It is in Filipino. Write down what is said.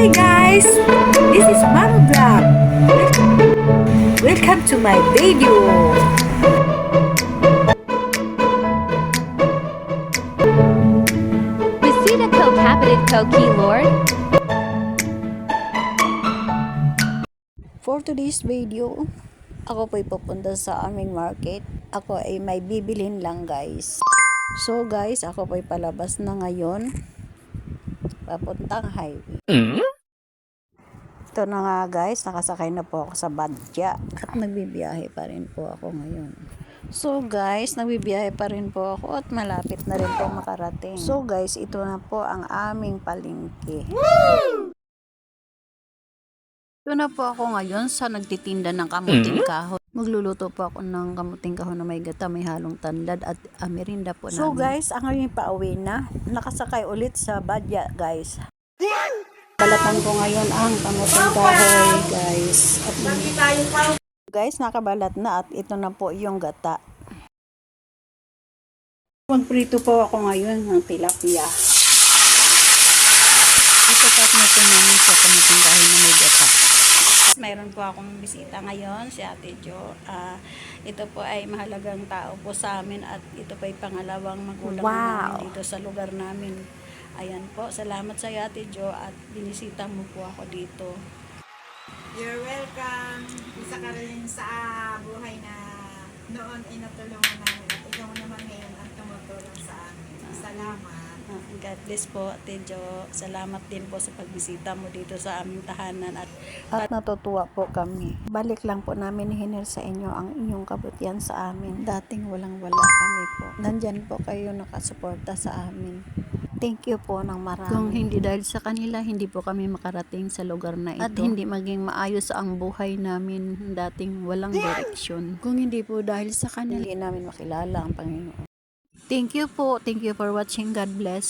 Hi guys, this is Mama Vlog. Welcome to my video. Visita ko kapatid ko Keylord. For today's video, ako po'y pupunta sa aming market. Ako ay may bibilhin lang guys. So guys, ako po'y palabas na ngayon. Papuntang highway. Ito na nga guys, nakasakay na po ako sa Badya. At nagbibiyahe pa rin po ako ngayon. So guys, nagbibiyahe pa rin po ako at malapit na rin po makarating. So guys, ito na po ang aming palengke. Ito na po ako ngayon sa nagtitinda ng kamuting kahon. Magluluto po ako ng kamuting kahon na may gata, may halong tanlad at merinda po namin. So guys, ang aming pauwi na. Nakasakay ulit sa Badya guys. Balatan ko ngayon ang kamuting kahoy guys. At guys, nakabalat na at ito na po yung gata. Magprito po ako ngayon ng tilapia. Ito po natin sa kamuting kahoy na may gata. Mayroon po akong bisita ngayon, si Ate Jo. Ito po ay mahalagang tao po sa amin at ito po ay pangalawang magulang namin dito sa lugar namin. Ayan po, salamat sa iyo Ate Jo at binisita mo po ako dito. You're welcome. Isa ka rin sa buhay na noon ay natulungan namin at ikaw naman ngayon ang tumutulong sa amin. Salamat. God bless po Ate Jo. Salamat din po sa pagbisita mo dito sa aming tahanan at natutuwa po kami. Balik lang po namin hinil sa inyo ang inyong kabutihan sa amin. Dating walang-wala kami po. Nandyan po kayo nakasuporta sa amin. Thank you po ng marami. Kung hindi dahil sa kanila, hindi po kami makarating sa lugar na ito. At hindi maging maayos ang buhay namin dating walang direksyon. Kung hindi po dahil sa kanila, hindi namin makilala ang Panginoon. Thank you po. Thank you for watching. God bless.